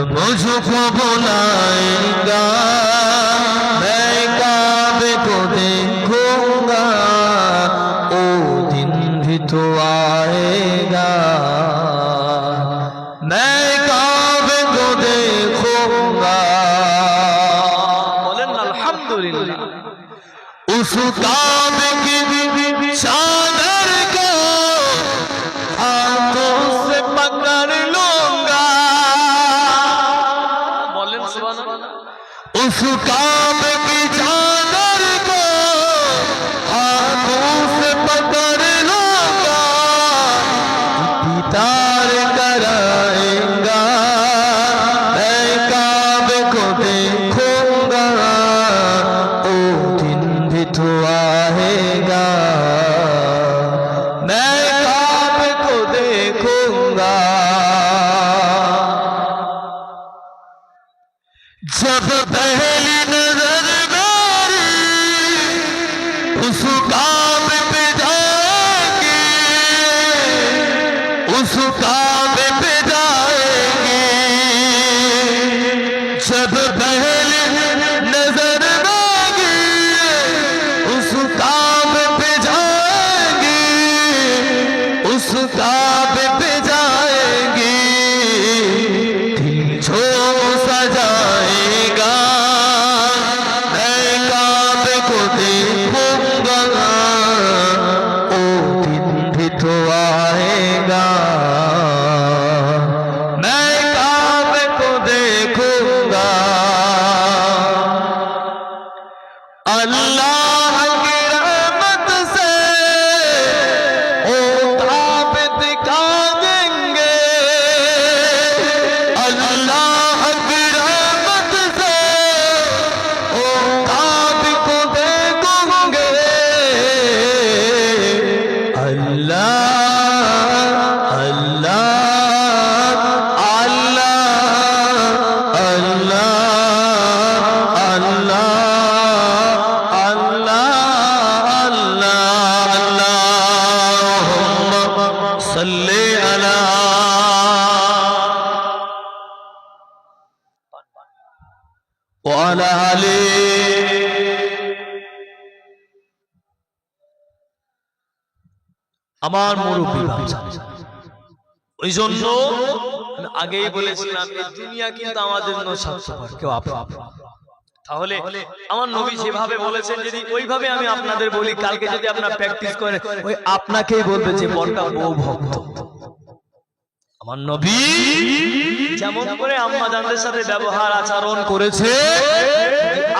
मुझको बुलाएगा मैं काबे को देखूंगा ओ दिन भी तो आएगा मैं काबे को देखूंगा बोलें अल्हम्दुलिल्लाह उस काबे की चादर को हाथों से पकड़ लूंगा बोलें सुभान अल्लाह उस काबे की चादर को हाथों से पकड़ लूंगा दीदार कराएगा मैं काबे को देखूंगा ओ दिन भी तो आएगा मैं काबे को देखूंगा जब पहली नजर मेरी उस काबे पे जाएगी उस काबे पे जाएगी जब पहली नजर मेरी उस काबे पे जाएगी उस काबे पे जाएगी दिल जो सजाएगा मैं काबे को देखूंगा ओ दिन भी तो आएगा मैं काबे को देखूंगा अल्लाह की रहमत से ओ काबे दिखा देंगे अल्लाह की रहमत से ओ काबे को देखोगे अल्लाह अल्लाह अल्लाह अल्लाह अल्लाह अल्लाह अल्लाह अल्लाहुम्मा सल्ली अला ওয়ালা আলি আমার মুরব্বি ওই জন্য আমি আগেই বলেছিলাম এই দুনিয়া কিন্তু আমাদের জন্য স্বার্থপর কেউ তাহলে আমার নবী যেভাবে বলেছেন যদি ওইভাবে আমি আপনাদের বলি কালকে যদি আপনারা প্র্যাকটিস করেন ওই আপনাকেই বলবে যে বড়টা বউ ভক্ত আমার নবী যেমন করে আম্মা জানদের সাথে ব্যবহার আচরণ করেছে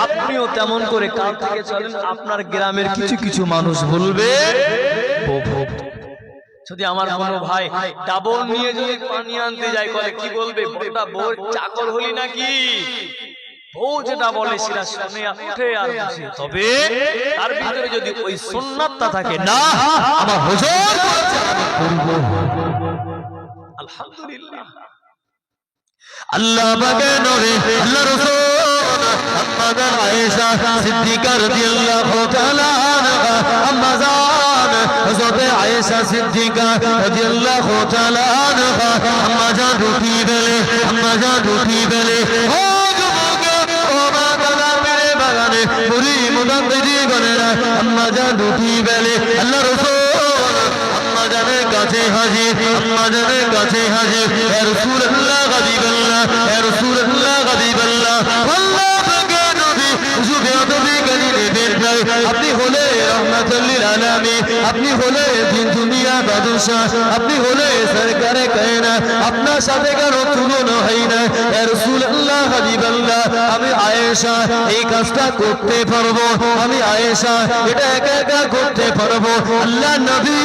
আপনিও তেমন করে কাল থেকে চলেন আপনার গ্রামের কিছু কিছু মানুষ বলবে যদি আমার কোনো ভাই ডাবর নিয়ে যদি পানি আনতে যায় বলে কি বলবে বড়টা বউ চাকর হলি নাকি বউ যেটা বলে সেটা শুনে উঠে আর বসে তবে তার ভিতরে যদি ওই সুন্নাতটা থাকে না আমার হুজুর আলহামদুলিল্লাহ আল্লাহ পাকে নবী আল্লাহ রাসূল আম্মা জান আয়েশা সিদ্দিকা রাদিয়াল্লাহু তাআলা আনহা আম্মা জান হযরত আয়েশা সিদ্দিকা রাদিয়াল্লাহু তাআলা আনহা আম্মা জান রুটি বেলে ও যুবক ও মা দাদা মেরে বাগানে পুরি মুদাদ্দিদি গনেরা আম্মা জান রুটি বেলে আল্লাহ রাসূল জানের কাছে হাজির আম্মা জানের কাছে হাজির ইয়া রাসূলুল্লাহ হাবিবাল্লাহ ইয়া রাসূলুল্লাহ হাবিবাল্লাহ আল্লাহ পাকে নবী হুজুর নবী গলিলে বের যায় আপনি হলে রহমাতুল লিল আলামিন আপনি হলে দিন দুনিয়া বাদশা আপনি হলে সরকারে কায়নাত আপনার সাথে কারো তুলনা হয় না ইয়া রাসূলুল্লাহ হাবিবাল্লাহ আমি আয়েশা এই কাজটা করতে পারবো আমি আয়েশা এটা একা একা করতে পারবো আল্লাহ নবী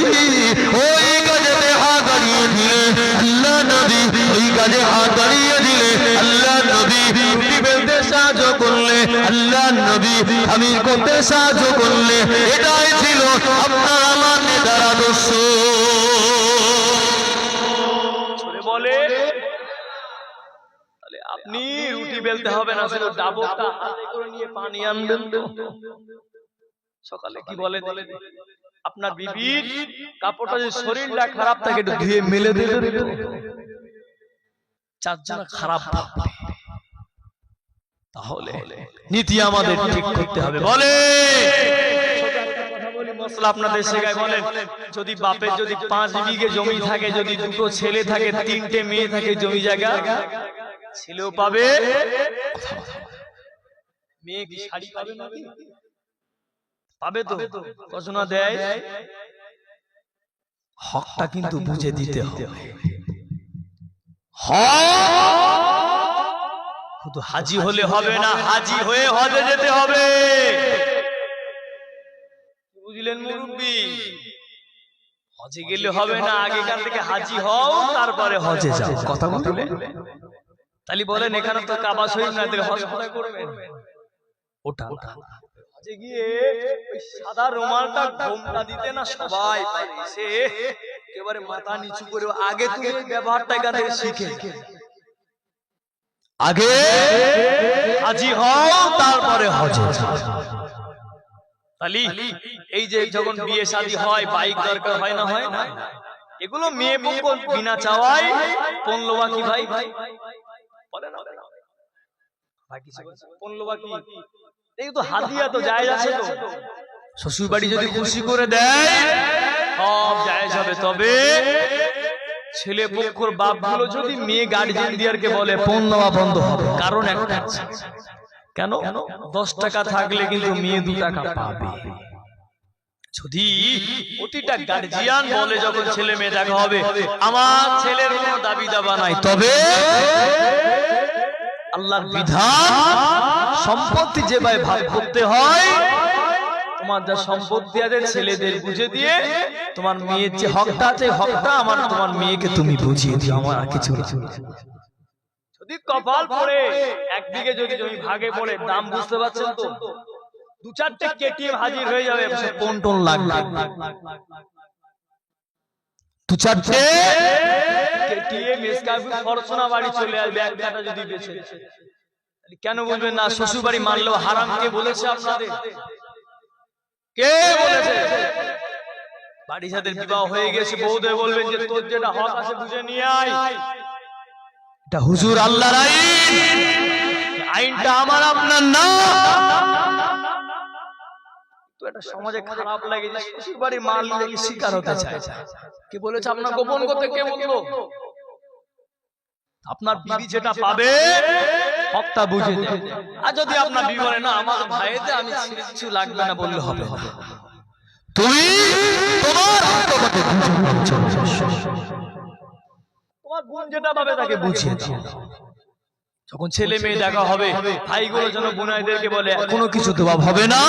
ওই কাজে হাত বাড়িয়ে দিলে আল্লাহ নবী ওই কাজে হাত বাড়িয়ে দিলে আল্লাহ নবী রুটি বেলতে সাহায্য করলে আল্লাহ নবী আমির করতে সাহায্য করলে এটাই ছিল আপনার আমার নেতার আদর্শ বলে তাহলে আপনি রুটি বেলতে হবে না শুধু ডাবরটা হাতে করে নিয়ে পানি আনবেন তো সকালে কি বলে আপনার বিবির কাপড়টা যদি শরীরটা খারাপ থাকে একটু ধুয়ে মেলে দেবেন চারজন খারাপ ভাববে তাহলে নীতি আমাদের ঠিক করতে হবে। বলে মশলা আপনাদের শেখায়, বলেন যদি বাপের যদি 5 বিঘে জমি থাকে, যদি 2টো ছেলে থাকে, 3টে মেয়ে থাকে, জমি জায়গা ছেলেও পাবে, মেয়ে কি শাড়ি পাবে নাকি? পাবে তো, ঘোষণা দেয়। হকটা কিন্তু বুঝে দিতে হবে। শুধু হাজি হলে হবে না, হাজি হয়ে হজে যেতে হবে। বুঝলেন মুরব্বি? হজে গেলে হবে না, আগেকার থেকে হাজি হও, তারপরে হজে যাও। কথা বললে তাহলে বলেন এখানে তো কাবা শরীফ না, দিলে হজ কোথায় করবেন? ওটা হজে গিয়ে ওই সাদা রুমালটা ঘোমটা দিতে না সবাই এসে একেবারে মাথা নিচু করে, আগে তুমি এই ব্যবহারটা এখান থেকে শিখে, আগে হাজি হও তারপরে হজে যাও। তাহলে এই যে যখন বিয়ে শাদী হয়, বাইক দরকার হয় না, হয় না? এগুলো মেয়ে পক্ষ বিনা চাওয়াই 15 বাকি ভাই বলে না, বাকি 15 বাকি, এই তো হাদিয়া তো জায়েজ আছে। তো শ্বশুর বাড়ি যদি খুশি করে দেয় সব জায়েজ হবে। তবে ছেলে পক্ষর বাপগুলো যদি মেয়ে গার্জিয়ান দিয়ারকে বলে 15 নেওয়া বন্ধ হবে। কারণ একটা আছে, কেন? 10 টাকা থাকলে কিন্তু মেয়ে 2 টাকা পাবে। যদি প্রতিটা গার্জিয়ান বলে যখন ছেলে মেয়ে দেখা হবে, আমার ছেলের কোনো দাবি দাবা নাই, তবে আল্লাহর বিধান সম্পত্তি যেভাবে ভাগ করতে হয়, তোমার যা সম্পত্তি আছে ছেলেদের বুঝে দিয়ে তোমার মেয়ের যে হকটা আছে, হকটা আমার তোমার মেয়েকে তুমি বুঝিয়ে দিও। আমার আর কিছু না। যদি কপাল পড়ে 1 বিঘে যদি জমি ভাগে পড়ে, দাম বুঝতে পারছেন তো, 2-4টে কেটিএম হাজির হয়ে যাবে, পন্টন লাগবে। 2-4টে কেটিএম এসকাফি ফরচুনা বাড়ি চলে আসবে এক কাটা যদি বেচে। কেন বলবেন না শ্বশুর বাড়ি মানলেও হারাম? কে বলেছে আপনাদের? কে বলেছে? বাড়ি যাদের বিবাহ হয়ে গেছে বউদের বলবেন যে তোর যেটা হক আছে বুঝে নিয়ে আয়। এটা হুজুর আল্লাহর আইন, আইনটা আমার আপনার না। তো এটা সমাজে খারাপ লাগে যে শ্বশুর বাড়ি মারলে শিকার হতে চায়। কে বলেছে আপনার গোপন করতে? কে বললো? আপনার বিবি যেটা পাবে হকটা বুঝে দেয়। আর যদি আপনার বিবি বলে না আমার ভাইতে আমি কিছু লাগবে না, বললে হবে না। তুমি তোমার তোমার বোন যেটা পাবে তাকে বুঝিয়ে দাও। যখন ছেলে মেয়ে দেখা হবে, ভাইগুলো যেন বোনাইদেরকে বলে কোনো কিছু দেওয়া হবে না,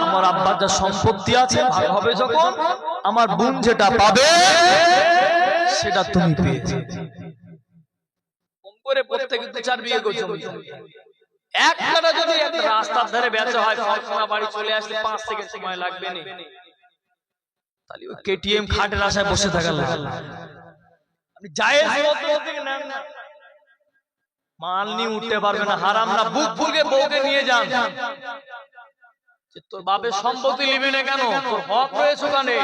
আমার আব্বার যা সম্পত্তি আছে ভাগ হবে, যখন আমার বোন যেটা পাবে সেটা তুমি পেয়েছো। কম করে প্রত্যেকে 2-4 বিঘে জমি, এক কাটা যদি রাস্তার ধারে বেচা হয়, ফরচুনা বাড়ি চলে আসলে 5 থেকে সময় লাগবে না। তাহলে ওই কেটিএম খাটের আশায় বসে থাকা লাগবে। আপনি জায়েজ মতো থেকে নেন না, মাল নিয়ে উঠতে পারবে না, হারাম না। বুক ফুলকে বউকে নিয়ে যান, তোর বাপের সম্পত্তি নিবি না কেন? তোর হক রয়েছে ওখানে,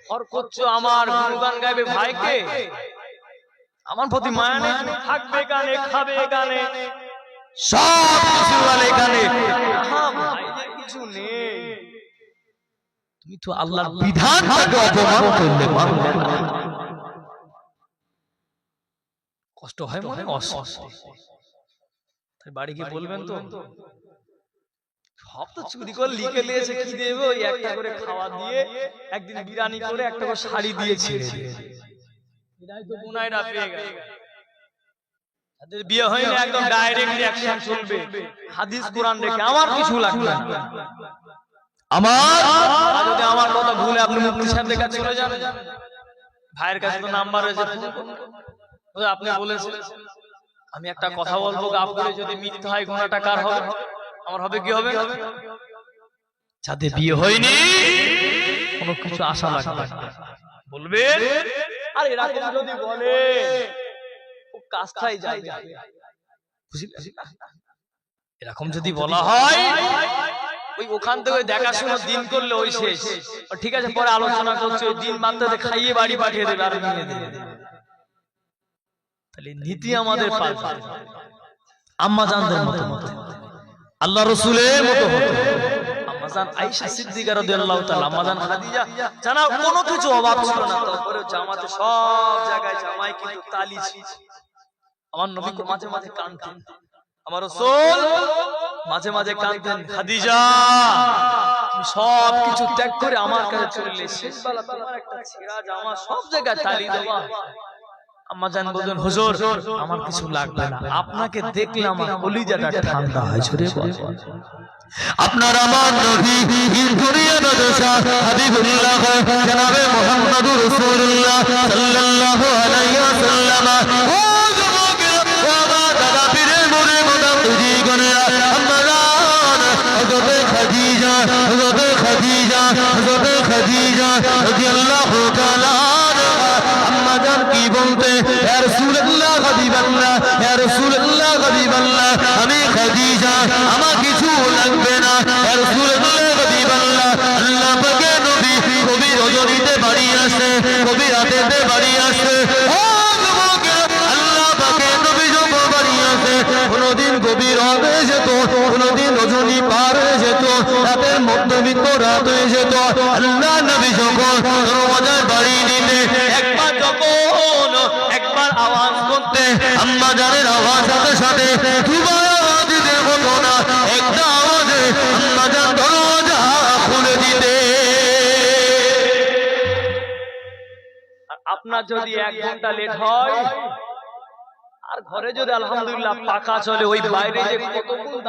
হর করছো আমার গুণগান গাইবে ভাইকে, আমার প্রতি মায়া নেই, থাকবে এখানে, খাবে এখানে, সব কিছু এখানে, কিছু নেই। তুমি তো আল্লাহর বিধানটাকে অপমান করলে মানলে না। কষ্ট হয় মনে, তাই বাড়ি গিয়ে বলবেন তো সব তো চুরি করে লিখে নিয়েছে, কি দেবে? ওই একটা করে খাওয়া দিয়ে, একদিন বিরিয়ানি করে, একটা করে শাড়ি দিয়ে ছেড়ে দিয়ে, গুনাইরা পেয়ে গেল। যাদের বিয়ে হয়নি একদম ডাইরেক্ট রিঅ্যাকশন চলবে, হাদিস কোরআন রেখে আমার কিছু লাগবে না। আমার যদি আমার কথা ভুলে আপনি মুফতি সাহেবের কাছে চলে যান, ভাইয়ের কাছে তো নাম্বার রয়েছে, আপনি বলেছেন আমি একটা কথা বলবো, আপনার যদি মিথ্যা হয় গুনাহটা কার হবে? আমার হবে। কি হবে? যাদের বিয়ে হয়নি কোনো কিছু আশা লাগবে না, বলবে আর এরকম যদি বলে ও কাজটাই যায়, এরকম যদি বলা হয় ওই ওখান থেকে দেখাশোনা দিন করলে ওই শেষ। ঠিক আছে পরে আলোচনা করছে, ওই দিন মাত্রাতে খাইয়ে বাড়ি পাঠিয়ে দেবে আর নিয়ে দেবে। তাহলে নীতি আমাদের পাল্টে, আম্মা জানদের মতো হতে, আল্লাহ রাসূলের মতো হতে। আম্মা জান আয়েশা সিদ্দিকা রাদিয়াল্লাহু তাআলা, আম্মা জান খাদিজা, জানা কোনো কিছু অভাব ছিল না, তারপরে জামাতে সব জায়গায় জামাই কিন্তু তালি ছিল। আমার নবী মাঝে মাঝে কাঁদতেন, আমার রাসূল মাঝে মাঝে কাঁদতেন, খাদিজা তুমি সব কিছু ত্যাগ করে আমার কাছে চলে এলে, শেষবেলা তোমার একটা ছেঁড়া জামা সব জায়গায় তালি দেওয়া। আম্মা জান বলেন, হুজুর আমার কিছু লাগবে না, আপনাকে দেখলে আমার কলিজাটা ঠান্ডা হয়। জোরে বল। আপনার আমার নবী দুনিয়া নদশা হাবিবুল্লাহ জনাবে মুহাম্মদুর রাসূলুল্লাহ সাল্লাল্লাহু আলাইহি ওয়াসাল্লাম। ও যুবকেরা, ও আমার দাদা পীরের মুরে মুদাব্বিরি গনেরা, আম্মা জান হযরত খাদিজা, হযরত খাদিজা, হযরত খাদিজা রাদিয়াল্লাহু তাআলা আম্মা জান কি বলতে, ইয়া রাসূলুল্লাহ হাবিবাল্লাহ, ইয়া রাসূলুল্লাহ হাবিবাল্লাহ, আমি খাদিজা, আমার কিছু লাগবে না, ইয়া রাসূলুল্লাহ হাবিবাল্লাহ। আল্লাহ পাকের নবী কবি রজনীতে বাড়ি আসে, কবি রাতেতে বাড়ি আসে। ও যুবকেরা, আল্লাহ পাকের নবী যখন বাড়ি আসে, কোনদিন গভীর রাত হয়ে যেত, কোনদিন রজনী পার হয়ে যেত, রাতের মধ্যবিত্ত রাত হয়ে যেত। আল্লাহ নবী যখন দরওয়াজায় বাড়ি দিতে, একবার আওয়াজ করতে, আম্মা জানের আওয়াজ সাথে সাথে দুবার দিতে হতো না, একটা আওয়াজে আম্মা জান দরজা খুলে দিতে। আপনার যদি 1 ঘন্টা লেট হয়, আর ঘরে যদি আলহামদুলিল্লাহ পাকা চলে, ওই বাইরে যে কতক্ষণ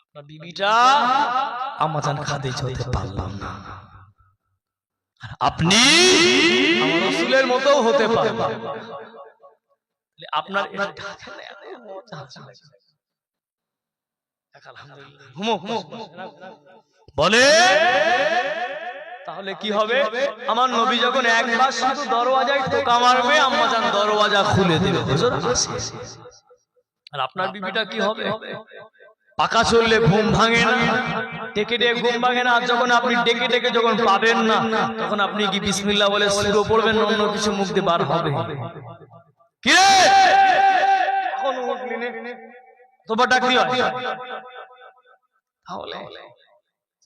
আপনার বিবিটা আম্মা জান খাদিজা হতে পারলাম না, আপনি আমার রাসূলের মতো হতে পারবেন। আপনার বলে তাহলে কি হবে? আমার নবী যখন একবার শুধু দরওয়াজায় টোকা মারবে, আম্মা জান দরওয়াজা খুলে দেবে, হুজুর আসে। আর আপনার বিবিটা কি হবে? পাকা চললে ঘুম ভাঙে না, ডেকে ডেকে ঘুম ভাঙে না। আর যখন আপনি ডেকে ডেকে যখন পাবেন না, তখন আপনি কি বিসমিল্লাহ বলে শুরু পড়বেন, অন্য কিছু মুখ দিয়ে বার হবে? কি রে এখন উঠলি নে, তোবা ডাকলি হয়। তাহলে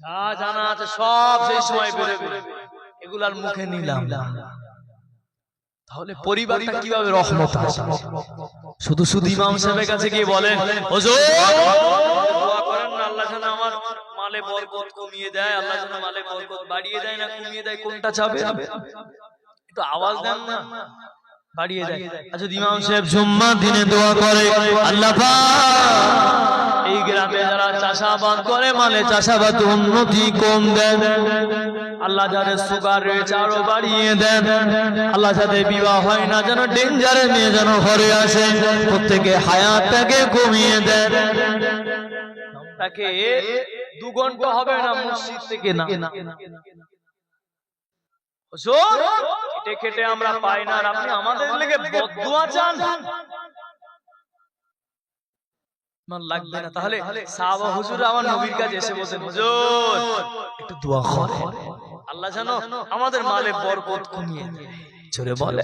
যা জানা আছে সব সেই সময় বেরোবে, এগুলার মুখে নিলাম না। তাহলে পরিবারটা কিভাবে রহমত আসবে? শুধু শুধু ইমাম সাহেবের কাছে গিয়ে বলেন, হুজুর দোয়া করেন না আল্লাহ যেন আমার মালে বরকত কমিয়ে দেয়, আল্লাহ যেন মালে বরকত বাড়িয়ে দেয় না কমিয়ে দেয়, কোনটা চাবে? একটু আওয়াজ দেন না, বাড়িয়ে দেয়। আর যদি ইমাম সাহেব জুম্মার দিনে দোয়া করে, আল্লাহ পাক এই গ্রামে যারা চাষাবাদ করে, মানে চাষাবাদ উন্নতি কম দেন, আল্লাহ যাদের সুগার রয়েছে আরো বাড়িয়ে দেন, আল্লাহ যাদের বিবাহ হয় না যেন ডেঞ্জারে মেয়ে যেন ঘরে আসে, প্রত্যেকে হায়াতটাকে কমিয়ে দেন। তাকে 2 ঘন্টা হবে না মসজিদ থেকে না, খেটে খেটে আমরা পাই না, আর আপনি আমাদের লেগে বদদুয়া চান, লাগবে না। তাহলে সাহাবা হুজুর আমার নবীর কাছে এসে বলেন, হুজুর একটু দোয়া করেন, আল্লাহ যেন আমাদের মালে বরকত কমিয়ে দেয়। জোরে বলে।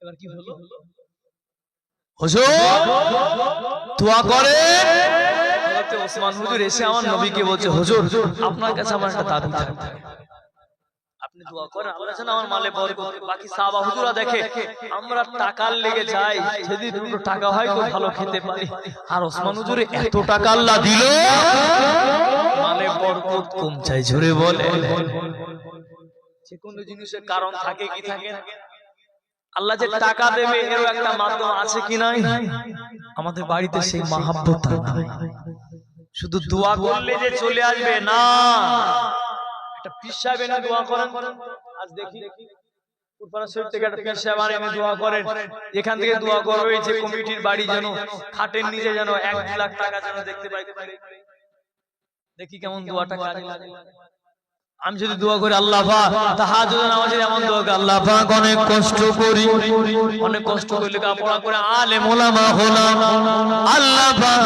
এবার কি হলো? হুজুর দোয়া করেন। হযরত ওসমান হুজুর এসে আমার নবীকে বলছে, হুজুর আপনার কাছে আমার একটা দাবি থাকবে, আপনি দোয়া করেন আল্লাহ যেন আমার মালে বরকত। বাকি সাহাবা হুজুরা দেখে আমরা টাকার লেগে যাই, যদি 2 টাকা হয় তো ভালো খেতে পারি, আর ওসমান হুজুরে এত টাকা আল্লাহ দিল, মালে বরকত কম চাই। জোরে বলে। যে কোনো জিনিসের কারণ থাকে কি থাকে না? আল্লাহ যে টাকা দেবে এরও একটা মাধ্যম আছে কি নাই? আমাদের বাড়িতে সেই মহব্বত নাই, শুধু দোয়া করলে যে চলে আসবে না। একটা পীর সাহেব এনে দোয়া করেন, আজ দেখি কুরপাড়া শরীফ থেকে একটা পীর সাহেব এনে দোয়া করেন, এখান থেকে দোয়া করবে যে কমিটির বাড়ি যেন খাটের নিচে যেন 1 লাখ টাকা যেন দেখতে পাই, দেখি কেমন দোয়াটা কাজে লাগে। আমি যদি দোয়া করি আল্লাহ পাক তাহাজ্জুদ নামাজে এমন দোয়া করি, আল্লাহ পাক অনেক কষ্ট করি, অনেক কষ্ট করে লেখাপড়া করে আলেম ওলামা হলাম, আল্লাহ পাক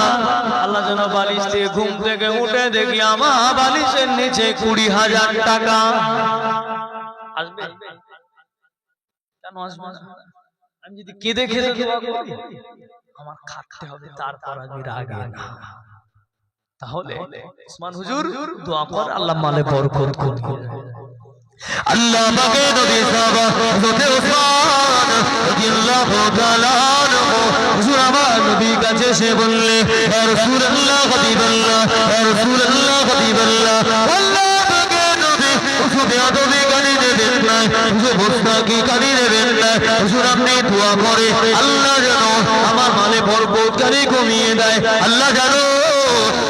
আল্লাহ যেন বালিশ থেকে ঘুম থেকে উঠে দেখি আমার বালিশের নিচে 20,000 টাকা আসবে। কেন আসবে না? আমি যদি কেঁদে কেঁদে দোয়া করি আমার খাটতে হবে, তারপর আমি রাগে না। তাহলে ওসমান হুজুর দোয়া কর, আল্লাহ মালে বরকত করুন। আল্লাহ পাকে নবী সাহাবা হযরত ওসমান রাদিয়াল্লাহু তাআলা আনহু হুজুর আমার নবীর কাছে এসে বললে, ইয়া রাসূলুল্লাহ হাবিবাল্লাহ, ইয়া রাসূলুল্লাহ হাবিবাল্লাহ, আল্লাহ পাকে নবী হুজুর বেয়াদবি গালি দেবেন না, হুজুর মুস্তাকি গালি দেবেন না, হুজুর আপনি দোয়া করে আল্লাহ যেন আমার মালে বরকতকারী কমিয়ে দেয়, আল্লাহ জানো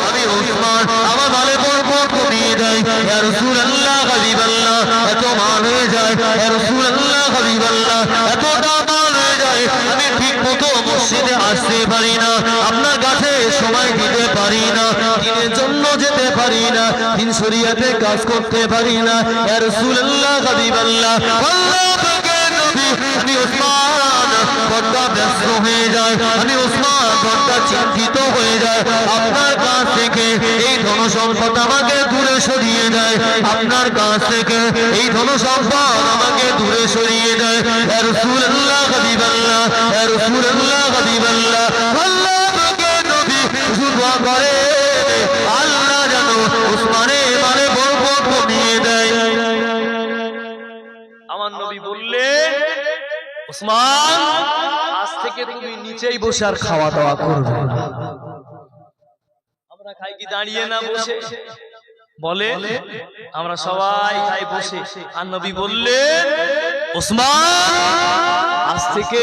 আমি ওসমান আমার মালে বরকত কমিয়ে দেয়। ইয়া রাসূলুল্লাহ হাবিবাল্লাহ, এত মাল হয়ে যায়, ইয়া রাসূলুল্লাহ হাবিবাল্লাহ, এতটা মাল হয়ে যায় আমি ঠিক মতো মসজিদে আসতে পারি না, আপনার কাছে সময় দিতে পারি না, দিনের জন্য যেতে পারি না, দিন শরীয়তে কাজ করতে পারি না। ইয়া রাসূলুল্লাহ হাবিবাল্লাহ, আল্লাহ পাকে নবী আমি ওসমান বড্ড ব্যস্ত হয়ে যায়, আমি ওসমান বড্ড চিন্তিত হয়ে যায়, আপনার কাছ থেকে এই ধন সম্পদ আমাকে দূরে সরিয়ে দেয়, আপনার কাছ থেকে এই ধন সম্পদ আমাকে দূরে সরিয়ে দেয়। ইয়া রাসূলুল্লাহ হাবিবাল্লাহ, ইয়া রাসূলুল্লাহ হাবিবাল্লাহ, আল্লাহ পাকে নবী দোয়া করে আল্লাহ যেন ওসমানের মালে বরকত কমিয়ে দেয়। আমার নবী বললেন, ওসমান আজ থেকে তুমি নিচেই বসে আর খাওয়া দাওয়া করবে না। আমরা খাই কি দাঁড়িয়ে না বসে? বলে আমরা সবাই খাই বসে। আর নবী বললেন, ওসমান আজ থেকে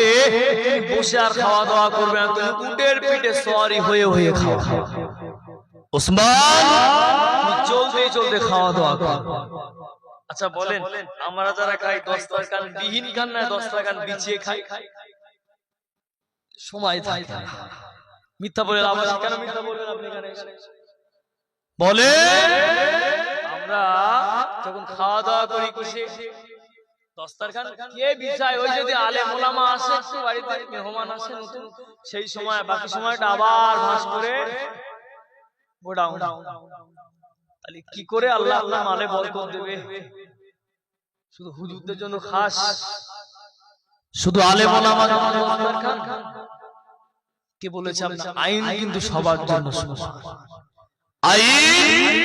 বসে আর খাওয়া দাওয়া করবে না, তুমি উটের পিঠে সওয়ারি হয়ে হয়ে খাও। ওসমান তুমি চলতে চলতে খাওয়া দাওয়া করো। আচ্ছা বলেন, আমরা যারা খাই দস্তরখান বিহীন খান না দস্তরখান বিছিয়ে খাই? সময় থাকে না। মিথ্যা বলে লাভ আছে? কেন মিথ্যা বলবেন আপনি? এখানে বলে আমরা যখন খাওয়া দাওয়া করি কিসে? দস্তরখান কে বিছায়? ওই যদি আলেম ওলামা আসে, একটু বাড়িতে মেহমান আসে নতুন, সেই সময় বাকি সময়টা আবার ভাঁজ করে গোডাউন। তাহলে কি করে আল্লাহ আল্লাহ মালে বরকত দেবে? শুধু হুজুরদের জন্য খাস, শুধু আলেম ওলামা দরকার। কে বলেছে আপনার আইন কিন্তু সবার জন্য আইন?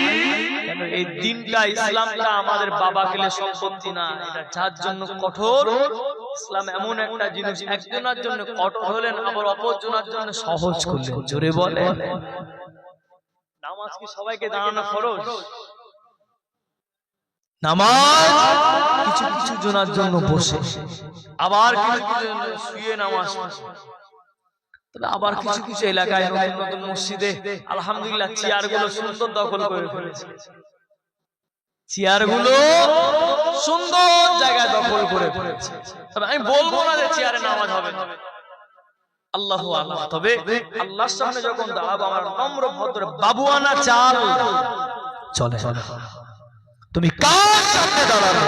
এই দিনটা ইসলামটা আমাদের বাবা গেলে সম্পত্তি না, এটা যার জন্য কঠোর। ইসলাম এমন একটা জিনিস, একজনের জন্য কঠোর হলেন আবার অপরজনের জন্য সহজ করলেন। জোরে বলে নামাজ কি সবাইকে দাঁড়ানো ফরজ? নামাজ কিছু কিছু জনের জন্য বসে, আবার কিছু কিছু শুয়ে নামাজ, আবার কিছু কিছু এলাকায় নতুন নতুন মসজিদে আলহামদুলিল্লাহ চেয়ার গুলো সুন্দর দখল করে ফেলেছে। চেয়ার গুলো সুন্দর জায়গায় দখল করে ফেলেছে। তবে আমি বলবো না যে চেয়ারে নামাজ হবে না, আল্লাহু আল্লাহ। তবে আল্লাহর সামনে যখন দাঁড়াবো আমার নম্র ভদ্র বাবুয়ানা চাল চলে। তুমি কার সামনে দাঁড়াবে?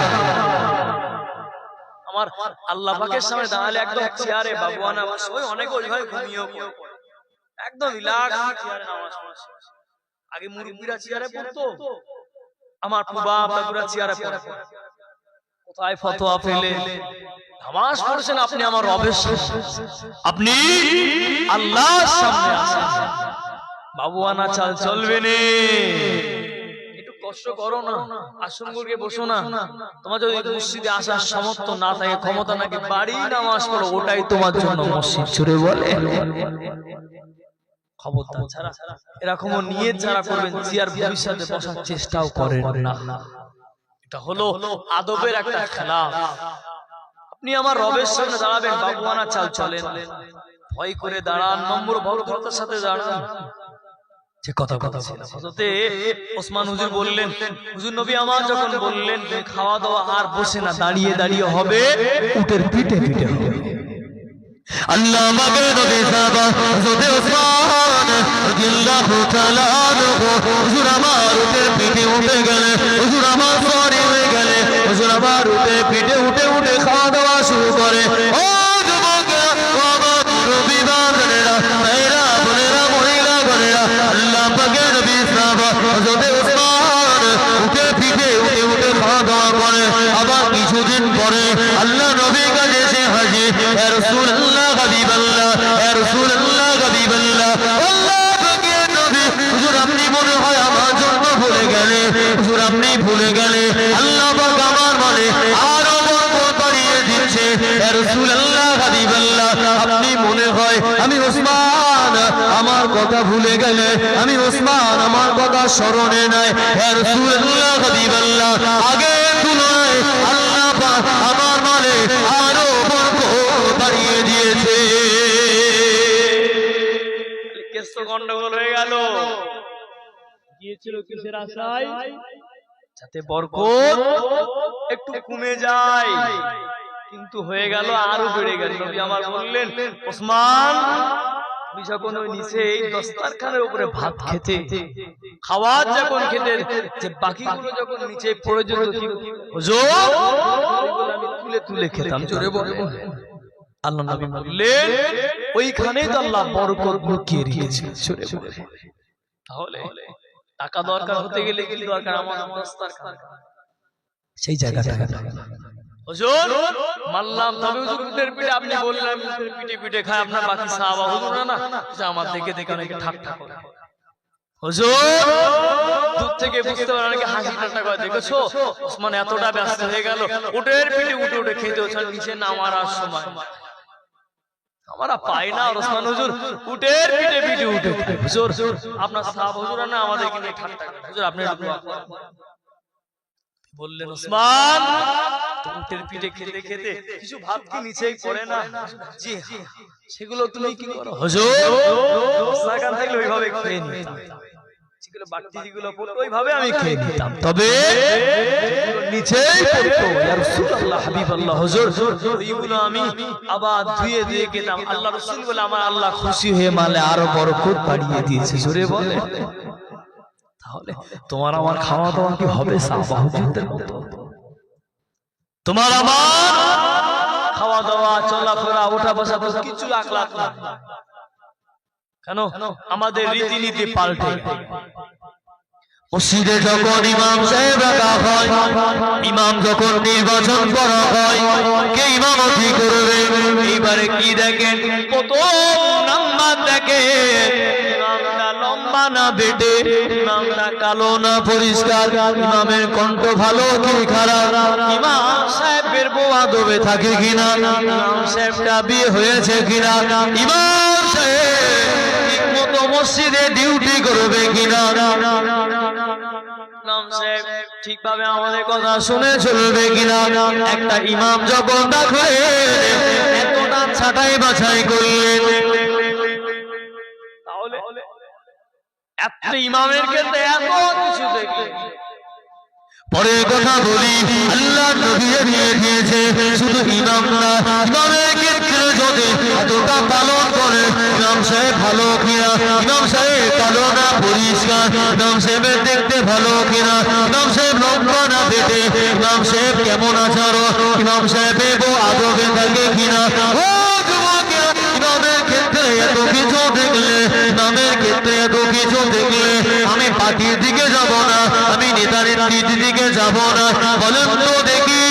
আমার আল্লাহ পাকের সামনে দাঁড়ালে একদম চেয়ারে বাবুয়ানা বসে, ওই অনেকে ওইভাবে ঘুমিয়েও একদম রিল্যাক্স চেয়ারে নামাজ পড়ছে। আগে মুরব্বিরা চেয়ারে পড়তো, আমার বাবা দাদুরা চেয়ারে পড়তো। কোথায় ফতোয়া পেলে নামাজ পড়ছেন আপনি আমার রবের সামনে, আপনি আল্লাহর সামনে আছেন। বাবুয়ানা চাল চলবে না। কষ্ট করো না, আসন গুলকে বসো না। তোমার যদি মসজিদে আসার সামর্থ্য না থাকে, ক্ষমতা নাকি, বাড়ি নামাজ পড়ো, ওটাই তোমার জন্য মসজিদ। জোরে বলে খবরদার ছাড়া এরকমও নিয়ত যারা করবেন চেয়ার ভবিষ্যতে বসার চেষ্টাও করেন না। এটা হলো আদবের একটা খেলাফ। আপনি আমার রবের সামনে দাঁড়াবেন, বাবুয়ানা চাল চলেন, ভয় করে দাঁড়ান, নম্র ভদ্রতার সাথে দাঁড়ান। যে কথা ছিল হযরতে ওসমান হুজুর বললেন, হুজুর নবী আমার যখন বললেন খাওয়া দাওয়া আর বসে না, দাঁড়িয়ে দাঁড়িয়ে হবে, উটের পিঠে পিঠে হবে। আল্লাহ পাকের নবী সাহাবা হযরতে ওসমান রাদিয়াল্লাহু তাআলা আনহু হুজুর আমার উটের পিঠে উঠে গেলে, হুজুর আমার সওয়ারি হয়ে গেলে, হুজুর আমার উটের পিঠে উঠে উঠে খাওয়া দাওয়া শুরু করে। ও যুবকেরা, ও আমার নবী বান্দারা, ভাইরা বোনেরা, মহিলা গণেরা, আল্লাহ পাকের নবী সাহাবা হযরতে ওসমান উটের পিঠে উঠে উঠে খাওয়া দাওয়া করে। আবার কিছুদিন পরে আল্লাহ নবীর কাছে এসে হাজির, ইয়া রাসূল রাসূলুল্লাহ হাবিবাল্লাহ ইয়া রাসূলুল্লাহ হাবিবাল্লাহ আল্লাহ পাকের নবী হুজুর আপনি মনে হয় আমার জন্য ভুলে গেলে হুজুর আপনি ভুলে গেলে আল্লাহ পাক আমার মানে আরো বরকত বাড়িয়ে দিচ্ছে ইয়া রাসূলুল্লাহ হাবিবাল্লাহ আপনি মনে হয় আমি ওসমান আমার কথা ভুলে গেলে আমি ওসমান আমার কথা স্মরণে নাই ইয়া রাসূলুল্লাহ হাবিবাল্লাহ আগে তুলনায় আল্লাহ পাক আমার মানে আরো বরকত বাড়িয়ে দিয়েছে। কেস তো গন্ডগোল হয়ে গেল। গিয়েছিল কিসের আশায়? যাতে বরকত একটু কমে যায়, কিন্তু হয়ে গেল আরো বেড়ে গেল। নবী আমার বললেন ওসমান তুমি যখন ওই নিচে এই দস্তারখানের উপরে ভাত খেতে, খাওয়ার যখন খেতে, যে বাকিগুলো যখন নিচে পড়ে যেত হুজুর ওইগুলো আমি তুলে তুলে খেতাম। জোরে বলুন। আল্লাহ নবী বললেন ওইখানেই তো আল্লাহ বরকত লুকিয়ে রেখেছে। জোরে বলুন। তাহলে টাকা দরকার হতে গেলে কি দরকার? আমাদের দস্তারখান, সেই জায়গাটা হুজুর মানলাম, তবে হুজুর উটের পিঠে আপনি বললেন উটের পিঠে পিঠে খায় আপনার বাকি সাহাবা হুজুর না যে আমার দেখে দেখে অনেকে ঠাট্টা করে। হুজুর দূর থেকে বুঝতে পারে অনেকে হাসি ঠাট্টা করে, দেখেছো ওসমান এতটা ব্যস্ত হয়ে গেল উটের পিঠে উঠে উঠে খেতে হচ্ছে, নিচে নামার সময় আমরা পাই না। ওসমান হুজুর উটের পিঠে পিঠে উঠে হুজুর আপনার সাহাবা হুজুর না আমাদেরকে নিয়ে ঠাট্টা করে। হুজুর আপনি বললেন ওসমান উটের পিঠে খেতে খেতে কিছু ভাত কি নিচেই পড়ে না? জি সেগুলো তুমি কি করো? হুজুর সাকান থাকলে ওইভাবে খেয়ে নিতাম, যেগুলো বাড়তি যেগুলো পড়তো ওইভাবে আমি খেয়ে নিতাম, তবে নিচেই পড়তো। ইয়া রাসূলুল্লাহ হাবিবাল্লাহ হুজুর এইগুলো আমি আবার ধুয়ে ধুয়ে খেতাম। আল্লাহ রাসূল বলে আমার আল্লাহ খুশি হয়ে মালে আরো বরকত বাড়িয়ে দিয়েছে। জোরে বলে। তাহলে তোমার আমার খাওয়া দাওয়া কি হবে সাহাবা হুজুরদের মতো? তোমার আমার খাওয়া দাওয়া চলাফেরা ওঠা বসা তো কিছু আখলাক না, কেন আমাদের রীতিনীতি পাল্টে। মসজিদে যখন ইমাম সাহেব রাখা হয়, ইমাম যখন নির্বাচন করা হয়, কে ইমামতি করবে? এইবারে কি দেখেন প্রথম নাম্বার দেখেন ইমামটা লম্বা না বেটে, ইমামটা কালো না পরিষ্কার, ইমামের কণ্ঠ ভালো কি খারাপ, ইমাম সাহেবের বউ আদবে থাকে কিনা, ইমাম সাহেবটা বিয়ে হয়েছে কিনা, ইমাম সাহেব ঠিকমতো মসজিদে ডিউটি করবে কিনা, ইমাম সাহেব ঠিকভাবে আমাদের কথা শুনে চলবে কিনা। একটা ইমাম যখন দেখে এতটা ছাঁটাই বাছাই করলেন, তাহলে একটা ইমামের ক্ষেত্রে এত কিছু দেখলেন। পরে কথা বলি আল্লাহ নবী দিয়ে দিয়েছে শুধু ইমাম না, ইমামের ক্ষেত্রে যদি এতটা পালন করে ইমাম সাহেব ভালো কিনা, ইমাম সাহেব কালো না পরিষ্কার, ইমাম সাহেবের দেখতে ভালো কিনা, ইমাম সাহেব লম্বা না বেটে, ইমাম সাহেব কেমন আচরণ, ইমাম সাহেবের বউ আদবে থাকে কিনা। ও যুবকেরা, ইমামের ক্ষেত্রে এত কিছু দেখলে, ইমামের ক্ষেত্রে এত কিছু দেখলে আমি পার্টির দিকে যাব না, আমি নেতা নেত্রীর দিকে যাব না। বলেন তো দেখি,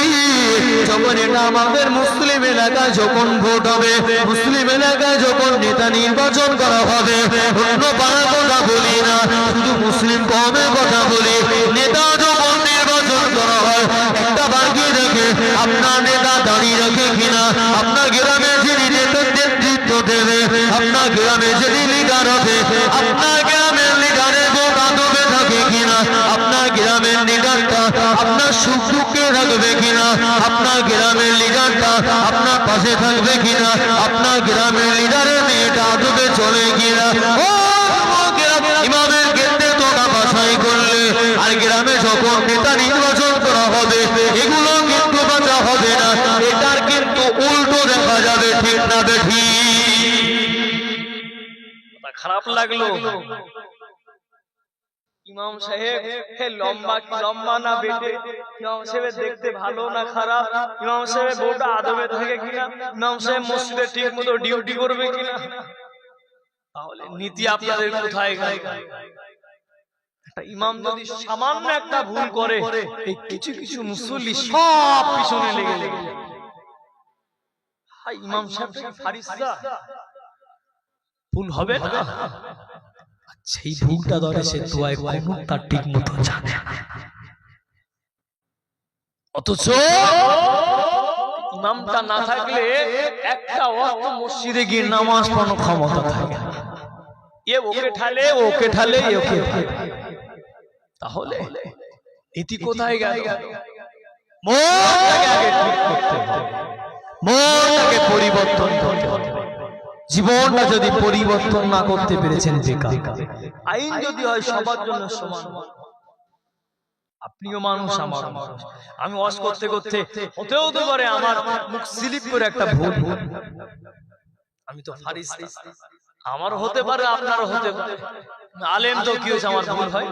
যখন এটা আমাদের মুসলিম এলাকায় যখন ভোট হবে, মুসলিম এলাকায় যখন নেতা নির্বাচন করা হবে, অন্য পাড়ার কথা বলি না, শুধু মুসলিম কমের কথা বলি, নেতা যখন নির্বাচন করা হয় একটা বাকি রেখে আপনার নেতা দাঁড়িয়ে রাখে কিনা, আপনার গ্রামে যিনি নেতৃত্ব দেবে, আপনার গ্রামে যিনি লিডার হবে, আপনার গ্রামের লিডারের ভোট আদবে থাকে কিনা, আপনার গ্রামের লিডারটা আপনার সুখ দুঃখে থাকবে কিনা, আপনার গ্রামের লিডারটা আপনার পাশে থাকবে কিনা, আপনার গ্রামের লিডারের মেয়েটা আদবে চলে কিনা। ও ইমামের ক্ষেত্রে তোরা বাছাই করলে আর গ্রামে যখন নেতা নির্বাচন করা হবে এগুলো কিন্তু বাঁচা হবে না, এটার কিন্তু উল্টো দেখা যাবে। ঠিক না বেঠি? খারাপ লাগলো ইমাম সাহেব লম্বা কি লম্বা না বেটে, ইমাম সাহেব দেখতে ভালো না খারাপ, ইমাম সাহেব বউটা আদবে থাকে কিনা, ইমাম সাহেব মসজিদে ঠিক মতো ডিউটি করবে কিনা। তাহলে নীতি আপনাদের কোথায় গেল? একটা ইমাম যদি সামান্য একটা ভুল করে এই কিছু কিছু মুসল্লি সব পিছনে লেগে লেগে ইমাম সাহেব ফারিস্তা ভুল হবে না, সেই ভুলটা ধরে সে দোয়ায় কোন তার ঠিক মতো জানে না, অথচ ইমামটা না থাকলে একটা ওয়াক্ত মসজিদে গিয়ে নামাজ পড়ার ক্ষমতা থাকে, এ ওকে ঠালে ওকে ঠালে ওকে ঠালে, তাহলে ইতি কোথায় গেল? মনটাকে আগে ঠিক করতে হবে, মনটাকে পরিবর্তন করতে হবে। জীবনটা যদি পরিবর্তন না করতে পেরেছেন বেকার। আইন যদি হয় সবার জন্য সমান, আপনিও মানুষ আমার মানুষ, আমি ওয়াজ করতে করতে হতেও তো পারে আমার মুখ স্লিপ করে একটা ভুল, আমি তো ফারিস্তা, আমারও হতে পারে আপনারও হতে পারে, আলেম তো কি হয়েছে আমার ভুল হয়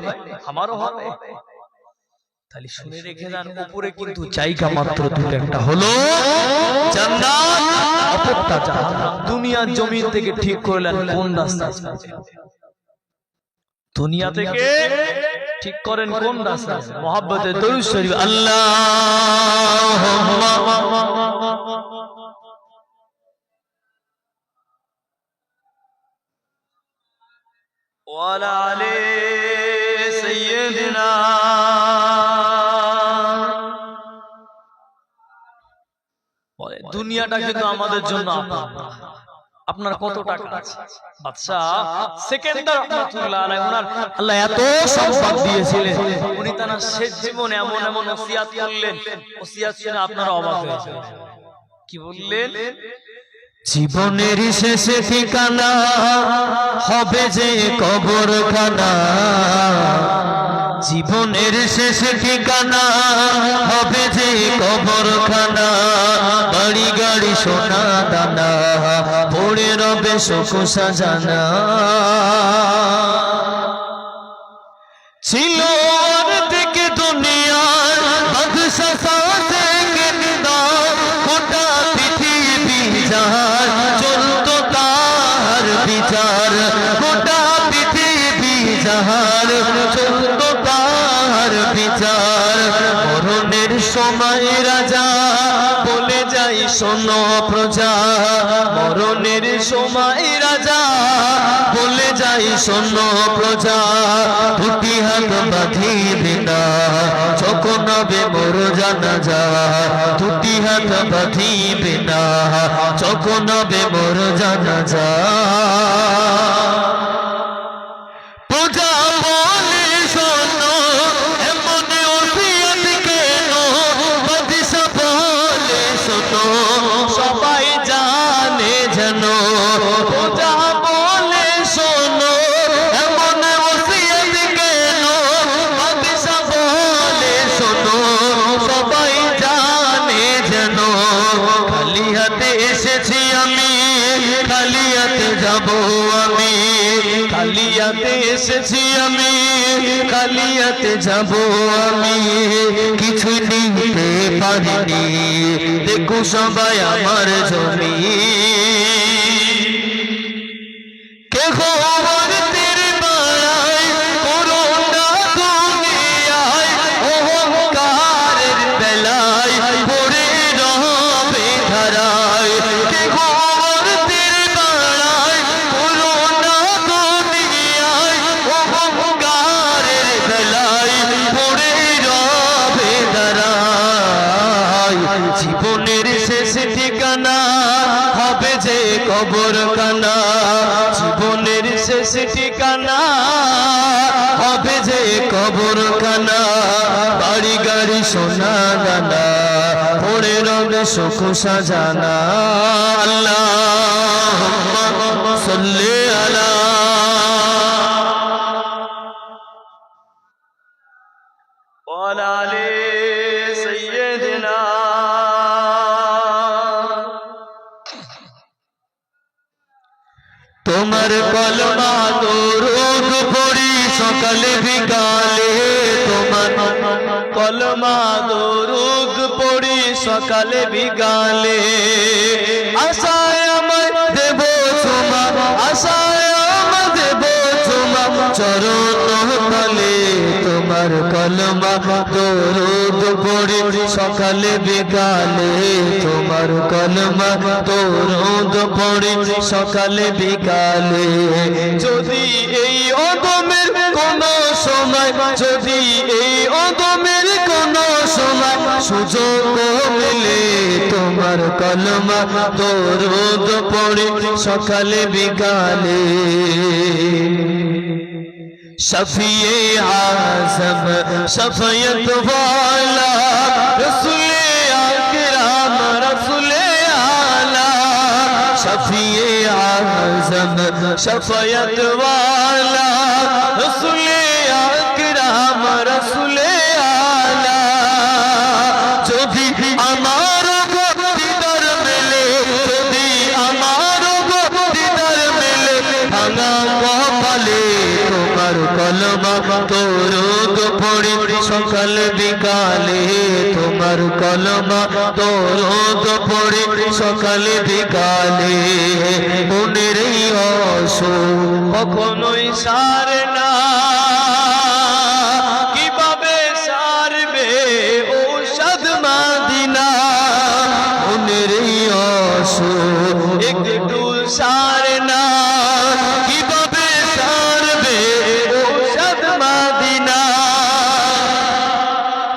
আমারও হবে, তাহলে শুনে রেখে যান উপরে কিন্তু জায়গা মাত্র দুটো, একটা হলো জান্নাত, অপরটা জাহান্নাম। দুনিয়ার জমিন থেকে ঠিক করলেন কোন রাস্তা, দুনিয়া থেকে ঠিক করেন কোন রাস্তা, মুহাব্বতে দরুদ শরীফ আল্লাহুম্মা ওয়ালা আলি সাইয়্যিদিনা। দুনিয়াটা কিন্তু আমাদের জন্য আপনার কত টাকা আছে, বাদশা সেকেন্ডার রাহমাতুল্লাহ আলাইহি ওনার আল্লাহ এত সম্পদ দিয়েছিলেন, উনি তার শেষ জীবনে এমন এমন ওসিয়াত করলেন, ওসিয়াত শুনে আপনারা অবাক হয়ে যাবেন। কি বললেন? জীবনের শেষে ঠিকানা হবে যে কবরখানা, জীবনের শেষে ঠিকানা হবে যে কবরখানা, বাড়ি গাড়ি সোনা দানা পড়ে রবে শোক সাজানা, ছিল থেকে দুনিয়ার বাদশা থেকে গোটা পৃথিবী যার চলতো তার বিচার, গোটা পৃথিবী যার চলতো তার বিচার, মরণের সময় রাজা বলে যাই শোনো প্রজা, মরণের সময় রাজা বলে যাই শোনো প্রজা, দুটি হাত বাঁধিবে না যখন হবে মোর জানাজা, দুটি হাত বাঁধিবে না যখন হবে মোর জানাজা, প্রজা বলে শোনো এমন ওসিয়ত কেন, বাদশা বলে শোনো সবাই জানে যেন, প্রজা বলে শোনো এমন ওসিয়ত কেন, বাদশা বলে শোনো সবাই জানে যেন, খালি হাতে এসেছি আমি খালি হাতে যাব আমি, খালি হাতে এসেছি আমি খালি হাতে যাব আমি, কিছুই নিতে পারিনি দেখো সবাই আমার জমি, কেহ মরতের বেলায় করোনা দুনিয়ায়, অহংকারের বেলায় পড়ে রবে ধারায়, কেহ মরতের বেলায় করোনা দুনিয়ায়, অহংকারের বেলায় পড়ে রবে ধারায়, জীবনের শেষ ঠিকানা হবে যে কবরখানা, জীবনের শেষ ঠিকানা হবে যে কবরখানা, বাড়ি গাড়ি সোনা দানা পড়ে রবে শোক সাজানা, আল্লাহুম্মা সাল্লি আলা ওয়ালা আলি সাইয়্যিদিনা। তোমার কলমা দরুদ পড়ি সকালে বিকালে, তোমার কলমা দরুদ পড়ি সকালে বিকালে, আশায় আমায় দেব চুমা, আশায় আমায় দেব চুমা, চরণ তলে তোমার কলমা দরুদ পড়ি সকালে বিকালে তোমার কলমা দরুদ পড়ি সকালে বিকালে যদি এই অদমের কোন সময় যদি এই অদমের কোন সময় সুযোগ মিলে তোমার কলমা দরুদ পড়ি সকালে বিকালে शफीए आज़म शफयत वाला रसूले अकरम रसूले आला शफीए आज़म शफयत वाला रसूले अकरम रसूले आला যদি আমার দিদার মেলে যদি আমার দিদার মেলে ভাঙা কপালে তোমার কলমা দরুদ পড়ি সকাল বিকালে তোমার কলমা দরুদ পড়ি সকাল বিকালে মনের এই অসুখ কখনোই সারে না কিভাবে সারবে ঔষধ মদিনা মনের এই অসুখ একটু সারে না কিভাবে সারবে ঔষধ মদিনা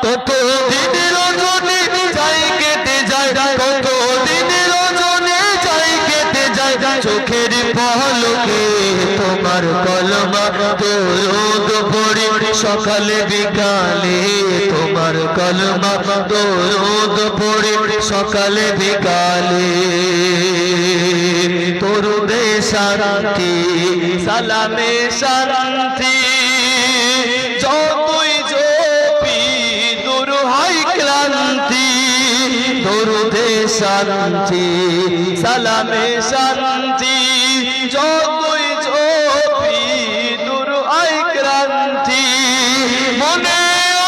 কত দিনের রজনী যাই কেটে যায় কত দিনের রজনী যাই কেটে যায় চোখের পলকে তোমার কলমা দরুদ পড়ি সকালে বিকালে তোমার কলমা দরুদ পড়ি সকালে বিকালে তরুদে শান্তি সালামে শান্তি যতই জপি দূর হয় ক্লান্তি দরুদে শান্তি সালামে শান্তি যতই জপি দূর হয় ক্লান্তি মনে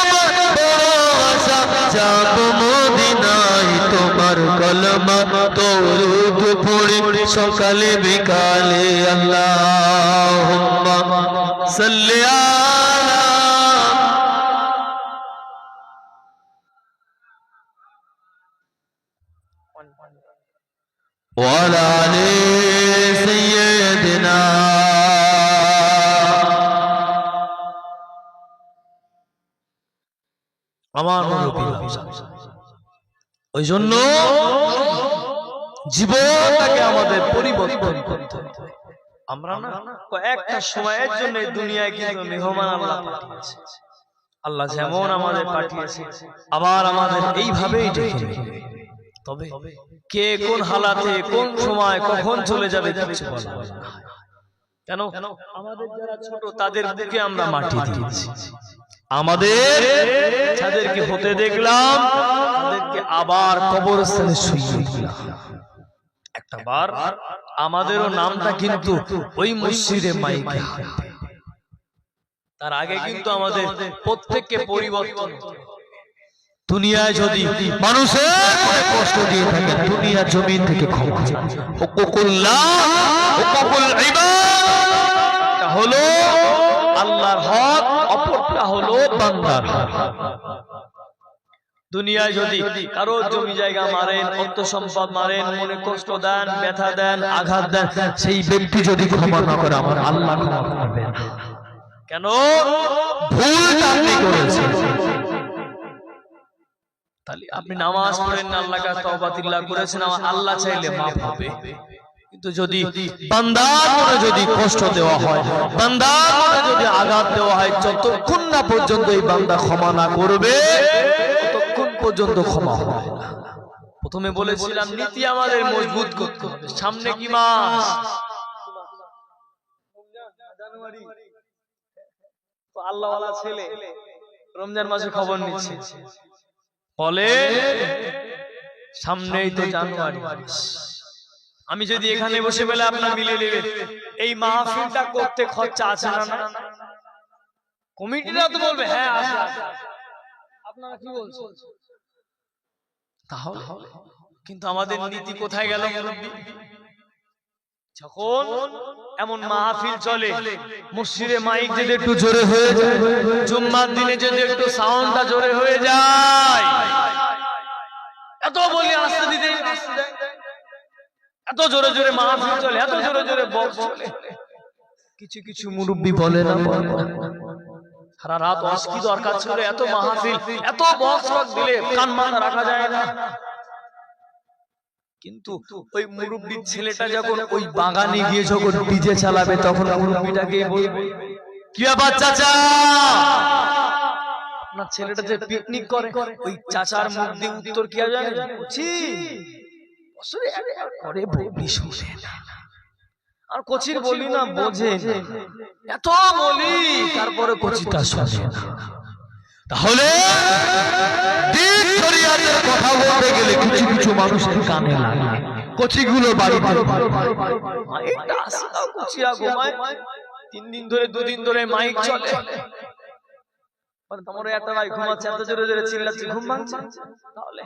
আমার বড় আশা যাব মদিনায় তোমার কলমা দরুদ পড়ি সকালে বিকালে আল্লাহুম্মা সাল্লি আলা ওয়ালা আলি সাইয়্যিদিনা আমার নবী ওই জন্য জীবনটাকে আমাদের পরিবর্তন করতে হবে আমরা না কয়েকটা সময়ের জন্য দুনিয়ায় কিন্তু মেহমান আল্লাহ পাঠিয়েছে আল্লাহ যেমন আমাদের পাঠিয়েছে আবার আমাদের এইভাবেই ডেকে নেবে তবে কে কোন হালাতে কোন সময় কখন চলে যাবে কিছু বলা যায় না কেন আমাদের যারা ছোট তাদের বুকে আমরা মাটি দিয়েছি আমাদের যাদেরকে হতে দেখলাম তাদেরকে আবার কবরস্থানে শুইয়ে দিলাম একটা বার আমাদেরও নামটা কিন্তু ওই মসজিদে মাইকে তার আগে কিন্তু আমাদের প্রত্যেককে পরিবর্তন দুনিয়ায় যদি মানুষের কষ্ট দিয়ে থাকে দুনিয়া জমিন থেকে ক্ষমা হুকুকুল্লাহ হুকুকুল ইবাদ হলো আল্লাহর হক অপরটা হলো বান্দার হক দুনিয়ায় যদি কারো জমি জায়গা মারেন অর্থ সম্পদ মারেন মনে কষ্ট দেন ব্যথা দেন আঘাত দেন সেই ব্যক্তি যদি ক্ষমা না করে আমার আল্লাহ ক্ষমা করবে না কেন ভুলটা আপনি করেছেন তাহলে আপনি নামাজ পড়েন না আল্লাহর কাছে তওবা তিল্লাহ করেছেন আমার আল্লাহ চাইলে মাফ হবে কিন্তু যদি বান্দার মনে যদি কষ্ট দেওয়া হয় বান্দার মনে যদি আঘাত দেওয়া হয় যতক্ষণ না পর্যন্ত এই বান্দা ক্ষমা না করবে ততক্ষণ পর্যন্ত ক্ষমা হবে না প্রথমে বলেছিলাম নীতি আমাদের মজবুত করতে হবে সামনে কি মাস জানুয়ারি তো আল্লাহওয়ালা ছেলে রমজান মাসে খবর নিচ্ছে বলে সামনেই তো জানুয়ারি আমি যদি এখানে বসে বলে আপনার মিলে নেবে এই মাহফিলটা করতে খরচা আছে না কমিটিরা তো বলবে হ্যাঁ আছে আপনারা কি বলছেন তাহলে কিন্তু আমাদের নীতি কোথায় গেল মুরব্বি যখন এমন মাহফিল চলে, মসজিদে মাইক যদি একটু জোরে হয়ে যায়, জুম্মার দিনে যদি একটু সাউন্ডটা জোরে হয়ে যায়, এত বলি আসতে দিতে, এত জোরে জোরে মাহফিল চলে, এত জোরে জোরে বক্স চলে, কিছু কিছু মুরব্বি বলে না, সারা রাত ওয়াজ কি দরকার ছিল, এত মাহফিল এত বক্স দিলে কান মাথা রাখা যায় না। কিন্তু ওই মুরব্বির ছেলেটা যখন ওই বাগানে গিয়ে যখন ডিজে চালাবে, তখন মুরব্বিটাকে বলবে, কি ব্যাপার চাচা, আপনার ছেলেটা যে পিকনিক করে, ওই চাচার মুখ দিয়ে উত্তর কি হবে জানেন? ছি, বছরে একবার করে বলি শুনে না। আর কোচির বলি না বোঝে, এত বলি তারপরে কোচিটা শোনে না। তাহলে দিন শরিয়াতের কথা বলতে গেলে কিছু কিছু মানুষের কানে লাগে, কোচিগুলো বাড়িতে মাইকটা আসে না, কোচিরা ঘুমায়, 3 দিন ধরে 2 দিন ধরে মাইক চলে, মানে তোমার একটা ভাই ঘুমাচ্ছে, এত জোরে জোরে চিল্লাচ্ছে, ঘুম ভাঙছে। তাহলে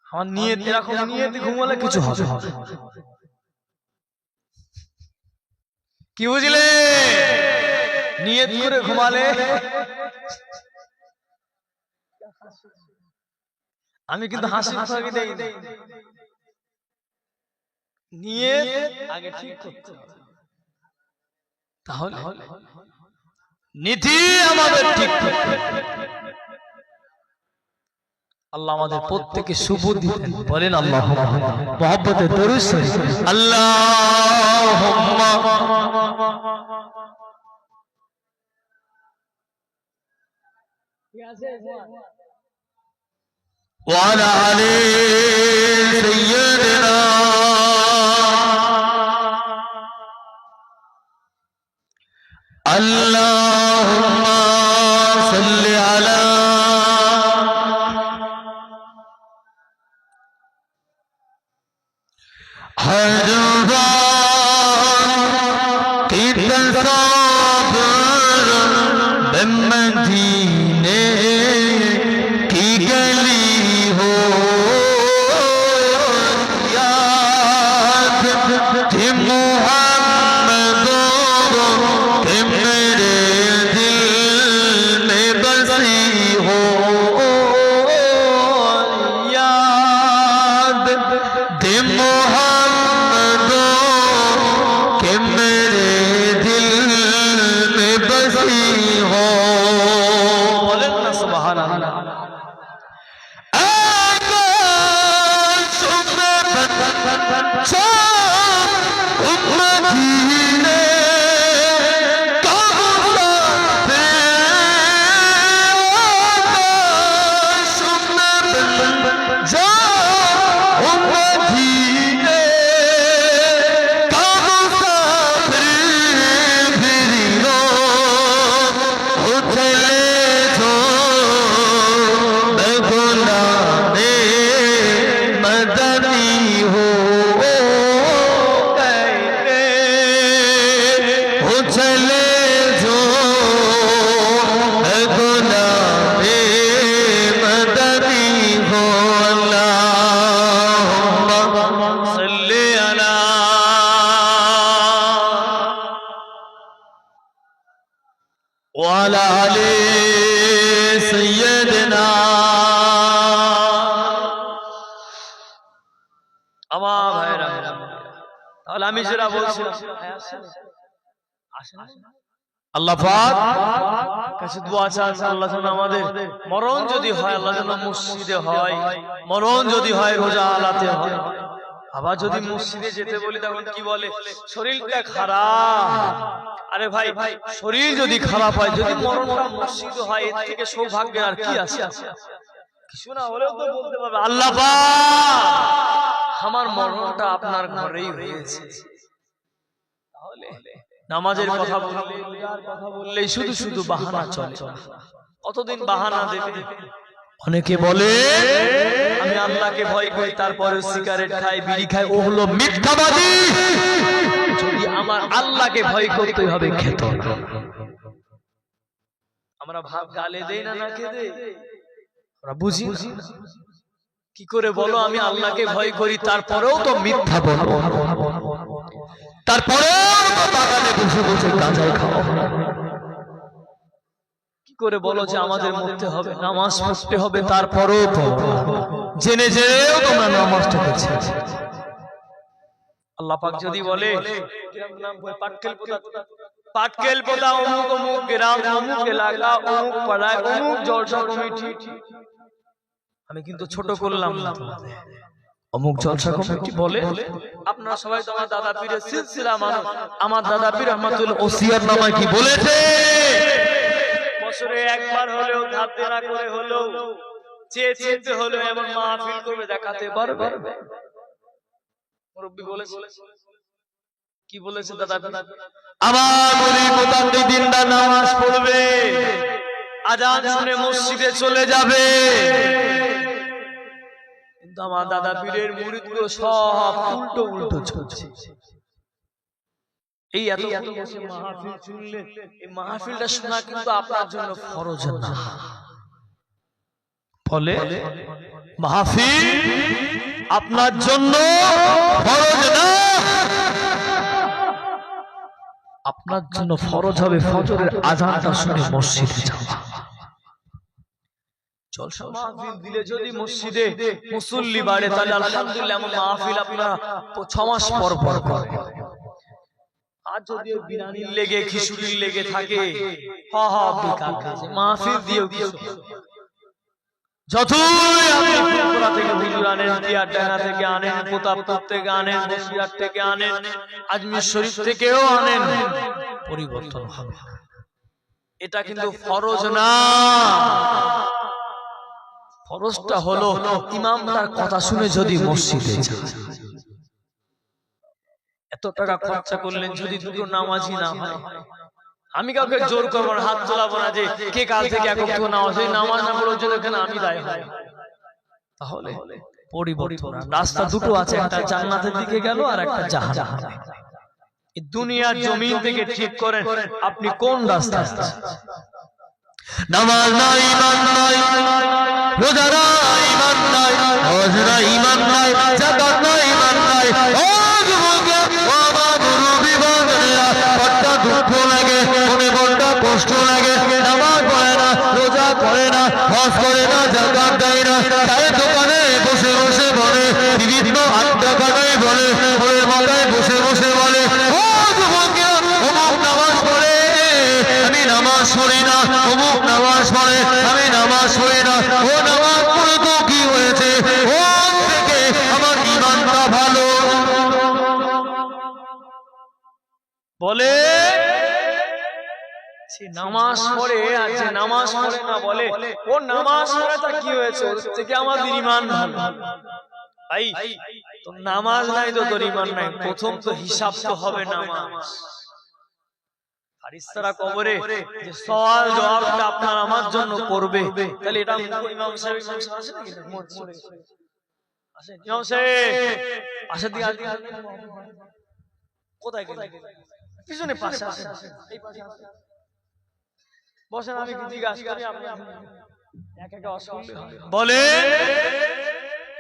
আমার নিয়ত এরকম, নিয়ত ঘুমালে কিছু হবে, কি বুঝলে? নিয়ত করে ঘুমালে, আমি কিন্তু হাসি ফাঁকি দেই, নিয়ত আগে ঠিক করতে হবে, তাহলে নীতি আমাদের ঠিক করতে হবে। আল্লাহ আমাদের প্রত্যেককে সুবুদ্ধি দেন, বলেন আল্লাহুম্মা, মুহাব্বতে দরুদ শরীফ, আল্লাহুম্মা وعلى آل سيدنا اللهم صل على حضرات الصابر بمدينة کی گلی ہو یاد کہ محمد کہ میرے دل میں بسی ہو یاد کہ محمد کہ میرے دل میں بسی ہو. বলেন না সুবহানাল্লাহ। وعلى آل سيدنا. আমার ভাইরা, তাহলে আমি যেটা বলছিলাম, আল্লাহ পাক কাছে দোয়া চান, আল্লাহ যেন আমাদের মরণ যদি হয়, আল্লাহ যেন মসজিদে হয়, মরণ যদি হয় রোজা আলাতে হয়। আবার যদি মসজিদে যেতে বলি তখন কি বলে, শরীরটা খারাপ। আরে ভাই, শরীর যদি খারাপ হয়, যদি মরণটা মসজিদে হয়, এর থেকে সৌভাগ্যের আর কি আছে? কিছু না হলেও তো বলতে পারবে, আল্লাহ পাক আমার মরণটা আপনার ঘরেই হয়েছে। তাহলে নামাজের কথা বললে, কথা বললে শুধু শুধু বাহানা চলে, কতদিন বাহানা দেবে? অনেকে বলে আমি আল্লাহকে ভয় করি, তারপরে সিগারেট খাই, বিড়ি খাই, ও হলো মিথ্যাবাদী। যদি আমার আল্লাহকে ভয় করতে হবে, খেত আমরা ভাব গালে দেই না, না খেদে আমরা বুঝি কি করে বলো আমি আল্লাহকে ভয় করি, তারপরেও তো মিথ্যা বলো। তারপরে বাগানে বসে বসে গাঁজাই খাওয়া। কি করে বলো যে আমাদের মরতে হবে, নামাজ পড়তে হবে, তারপরেও তো জেনে জেনেও তোমরা নামাজটাকে ছেড়েছো। আল্লাহ পাক যদি বলে পাটকেল পোদা অমুক অমুক গ্রাম অমুক এলাকা অমুক পাড়ায় অমুক জলসা কমিটি, আমি কিন্তু ছোট করলাম না, অমুক জলসা কমিটি বলে। আপনারা সবাই তো আমার দাদা পীরের সিলসিলা মানুষ। আমার দাদা পীর রহমাতুল ওসিয়াত নামায় কি বলেছে, বছরে একবার হলেও ধাপ দেনা করে হলেও চেয়ে চেতে হলেও এমন মাহফিল করবে, দেখাতে পারবে। মুরব্বি বলেছে, কি বলেছে দাদা, আমার মুরিদ মুতাল্লি দিনদার নামাজ পড়বে, আজান শুনে মসজিদে চলে যাবে, কিন্তু আমার দাদা পীরের মুরিদগুলো সব উল্টো উল্টো চলছে। এই এত বসে মাহফিল শুনলে, এই মাহফিলটা শোনা কিন্তু আপনার জন্য ফরজ না। ফলে মাহফিল আপনার জন্য ফরজ না, আপনার জন্য ফরজ হবে ফজরের আযানটা শুনে মসজিদে যাওয়া। জলসা মাহফিল দিলে যদি মসজিদে মুসল্লি বাড়ে, তাহলে আলহামদুলিল্লাহ এমন মাহফিল আপনারা 6 মাস পর পর করেন। আর যদি বিরানির লেগে খিচুড়ির লেগে থাকে, বেকার কাজ। মাহফিল দিয়েও কিছু, যতই আপনি ফুলপুরা থেকে হুজুর আনেন, টিয়ারডাঙ্গা থেকে আনেন, প্রতাপপুর থেকে আনেন, বসিরহাট থেকে আনেন, আজমির শরীফ থেকেও আনেন, পরিবর্তন হবে। এটা কিন্তু ফরজ না। ফরজটা হলো ইমাম তার কথা শুনে যদি মসজিদে যায়। এত টাকা খরচা করলেন যদি দুটো নামাজি না হয়, আমি কাউকে জোর করবো না, হাত তোলাবো না যে কে কাল থেকে একক নামাজ, এই নামাজ না পড়ার জন্য এখানে আমি দায়ী হই। তাহলে পরিবর্তন রাস্তা দুটো আছে, একটা জান্নাতের দিকে গেল আর একটা জাহান্নামে। এই দুনিয়ার জমিন থেকে ঠিক করেন আপনি কোন রাস্তা আছেন। নামাজ নাই, ঈমান নাই, রোজা নাই, ঈমান নাই, হজ নাই, ঈমান নাই, যাকাত নাই, ঈমান নাই। ও যুবকেরা, ও আমার মুরব্বি বাবারা, বড় দুঃখ লাগে, মনে বড় কষ্ট লাগে। নামাজ পড়ে না, রোজা করে না, হজ করে না, যাকাত দেয় না, চায়ের দোকানে বসে বসে বলে, বিভিন্ন আড্ডা কাটায় বলে, ওর মাথায় বসে বসে বলে, ও যুবকেরা, অমুক নামাজ পড়ে, আমি নামাজ পড়ি না, অমুক নামাজ পড়ে, আমি নামাজ পড়ি না। ও নামাজ পড়ে তো কি হয়েছে, ও থেকে আমার ঈমানটা ভালো বলে। সে নামাজ পড়ে আর যে নামাজ পড়ে না বলে ও নামাজ পড়ে তা কি হয়েছে, ওর থেকে আমাদের ঈমান ভালো। ভাই তো নামাজ নাই তো তোর ঈমান নাই, প্রথম তো হিসাব তো হবে নামাজ। ফারিস্তারা কবরে যে সওয়াল জবাবটা আপনার আমার জন্য করবে, তাহলে এটা ইমাম সাহেব আসে নাকি? আসে ইমাম সাহেব আসে দিয়ে কোথায় গেল? পিছনে পাশে আসে, এই পাশে আসে, বসেন, আমি কি জিজ্ঞাসা করি, আপনি এক একটা অসুবিধা বলে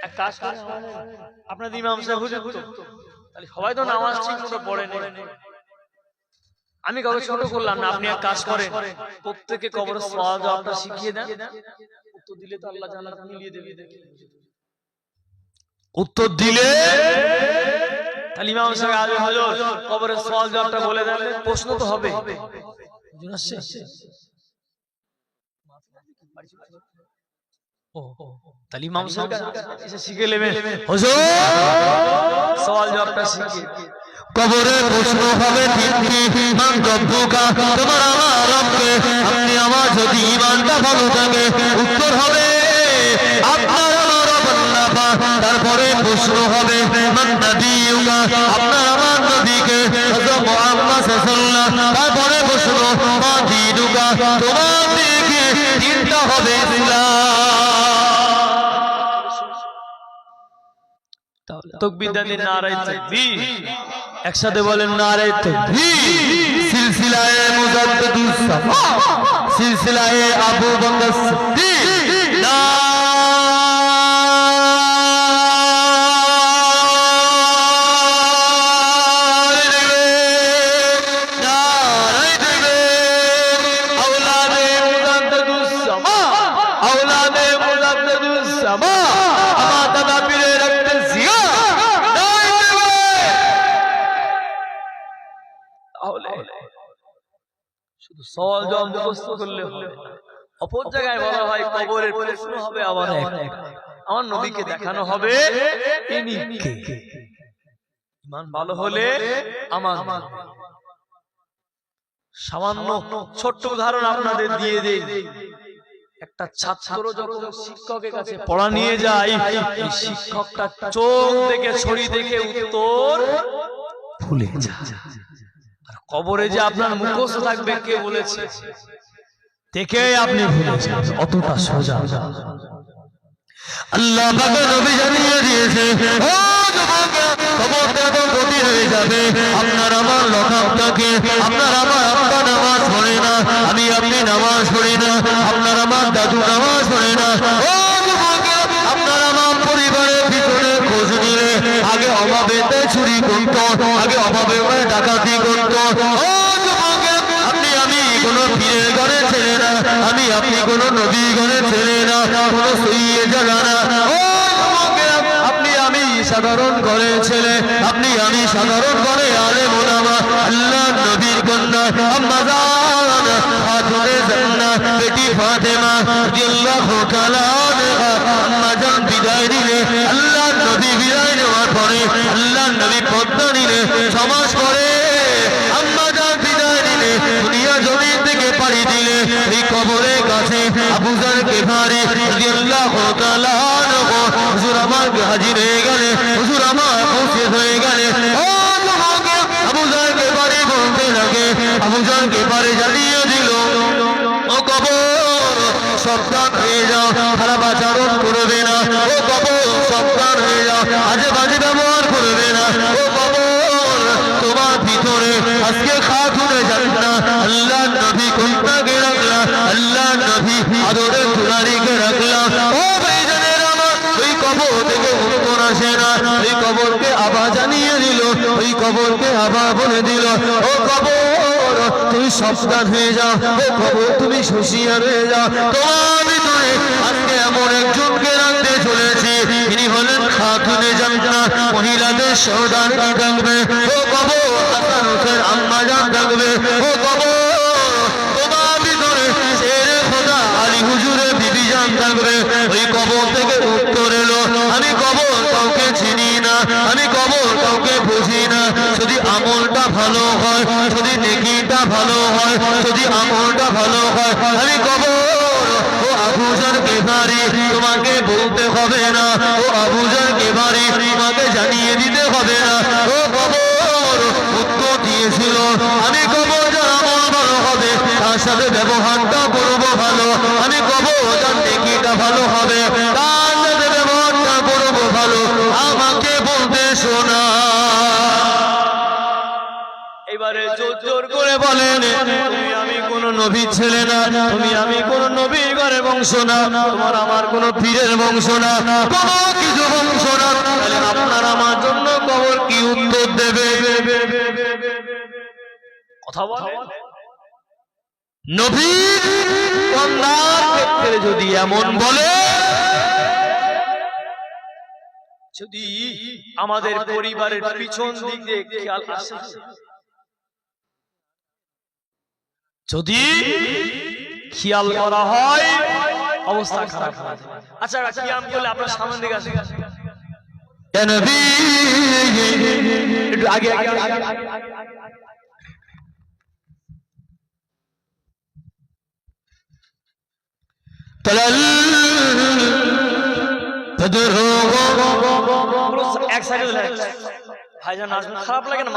এক কাজ করে আপনাদের ইমাম সাহেব হুজুর, তাহলে সবাই তো নামাজ ঠিক মতো পড়ে না। আমি কাউকে ছোট করলাম না, আপনি এক কাজ করেন, প্রত্যেককে কবরের সওয়াল জবাবটা শিখিয়ে দেন, উত্তর দিলে তো আল্লাহ জান্নাত মিলিয়ে দেবে। উত্তর দিলে তাহলে ইমাম সাহেব আগে হুজুর কবরের সওয়াল জবাবটা বলে দেন, প্রশ্ন তো হবে। তাহলে ইমাম সাহেব এসে শিখে নেবেন, হুজুর সওয়াল জবাবটা শিখিয়ে। কবরে প্রশ্ন হবে তিনটি, মান রব্বুকা, তোমার আমার রবকে। আপনি আমার যদি ঈমানটা ভালো থাকে, উত্তর হবে আপনার আমার রব আল্লাহ পাক। তারপরে প্রশ্ন হবে মান নবিয়ুকা, আপনার আমার নবীকে হযরত মুহাম্মদ সাল্লাল্লাহু আলাইহি। তারপরে প্রশ্ন মা দীনুকা, তোমার দিকে তিনটা হবে তাকবীর দেন, নারে তাকবীর, একসাথে বলেন নারে তাকবীর। সিলসিলায়ে মুজাদ্দিদুস সাফা, সিলসিলায়ে আবু বকর সিদ্দিক, নারে তাহলে শুধু সওয়াল জবাব মুখস্থ করলে হবে না। অপর জায়গায় বলা হয় কবরের প্রশ্ন হবে আবার একটা, আমার নবীকে দেখানো হবে ইনি কে। ঈমান ভালো হলে আমার সামান্য ছোট্ট উদাহরণ আপনাদের দিয়ে দেই। একটা ছাত্র যখন শিক্ষকের কাছে পড়া নিয়ে যায়, এই শিক্ষকটা চোখ দেখে ছড়ি দেখে উত্তর ভুলে যায়। আর কবরে যে আপনার মুখস্থ থাকবে কে বলেছে, দেখে আপনি ভুলে যান, অতটা সোজা। আল্লাহ পাকের নবী জানিয়ে দিয়েছে, ও যুবক, কবরটা তো গতি হয়ে যাবে। আপনার আমার লখাপটাকে, আপনার আমার আব্বা নামাজ পড়ে না, আমি আপনি নামাজ পড়ি না, আপনার আমার দাদু নামাজ পড়ে না। ও যুবক, আপনার আমার পরিবারের ভিতরে খোঁজ নিলে আগে অভাবেতে চুরি করত, আগে অভাবে ডাকাতি করত। ও যুবক, আপনি আমি কোনো পীরের ঘরে ছেলে না, আমি আপনি কোনো নবী ঘরে ছেলে না, কোনো সইয়ে জানা না। ও যুবক, আপনি আমি সাধারণ ঘরে ছেলে, আপনি আমি সাধারণ ঘরে আলেম ওলামা, আল্লাহ নবীর কন্যা আম্মা জান খাতুনে জান্নাত বেটি ফাতেমা রাদিয়াল্লাহু তাআলা আনহা, আম্মা জান বিদায় দিলে, আল্লাহ নবী বিদায় নেওয়ার পরে আল্লাহ নবী পদ্মা নিলে, সমাজ করে আম্মা জান বিদায় দিলে, দুনিয়া জমিন থেকে পাড়ি দিলে, এই কবরের কাছে আবু যার গিফারি রাদিয়াল্লাহু তাআলা আনহু হুজুর আমার হাজির হয়ে গেলে, হুজুর আমার উপস্থিত হয়ে গেলে। ও যুবক, আবু যার গিফারি বলতে লাগে, আবু যার গিফারি জানিয়ে দিল, ও কবর সাবধান হয়ে যাও, খারাপ আচরণ করবে না। ও কবর সাবধান হয়ে যাও, আজে বাজে ব্যবহার করবে না। ও কবর তোমার ভিতরে আজকে খাতুনে জান্নাত আল্লাহ নবী কন্যাকে রাখলা, আল্লাহ নবী আদরের দুলারিকে রাখলা। ও ভাইজানের আমার, ওই কবর থেকে উত্তর আসে না, ওই কবরকে আবার জানিয়ে দিল, ওই কবরকে আবার বলে দিল, ও কবর তুমি সাবধান হয়ে যাও, ও কবর তুমি হুঁশিয়ার হয়ে যাও। তোমার ভিতরে আজকে এমন একজনকে রাখতে চলেছি, তিনি হলেন খাতুনে জান্নাত, মহিলাদের সর্দার থাকবে। ও কবর হাসান হোসেন আম্মা জান থাকবে। ও কবর তোমার ভিতরে শেরে খোদা আলী হুজুরের বিবি জান থাকবে। ওই কবর থেকে উত্তর এলো, আমি কবর কাউকে চিনি না, আমি কবর কাউকে বুঝি না, যদি আমলটা ভালো হয়, যদি নেকিটা ভালো হয়, যদি আমলটা ভালো হয়, আমি কবর ও আবু যার গিফারি তোমাকে বলতে হবে না, ও আবু যার গিফারি তোমাকে জানিয়ে দিতে হবে না। ও কবর উত্তর দিয়েছিল, আমি কবর যার আমল ভালো হবে তার সাথে ব্যবহারটা করবো ভালো, আমি কবর যার নেকিটা ভালো হবে তার সাথে ব্যবহারটা করবো ভালো, আমাকে বলতে শোনা। এবারে জোর জোর করে বলেন, তুমি আমি কোন নবীর ছেলে না, তুমি আমি কোন নবীর ঘরে বংশ না, তোমার আমার কোন পীরের বংশ না, কোনো কিছু বংশ না। তাহলে আপনার আমার জন্য কবর কি উত্তর দেবে? কথা বলে নবীর কন্যার ক্ষেত্রে যদি এমন বলে, যদি আমাদের পরিবারের পিছন দিক দিয়ে খেয়াল আসে, যদি খেয়াল করা হয় অবস্থা খারাপ হয়। আচ্ছা খেয়াল করলে আপনার সামনে দিকে আসে, নবী একটু আগে আগে এক সাইডে ভাইজান আসবেন, খারাপ লাগে না?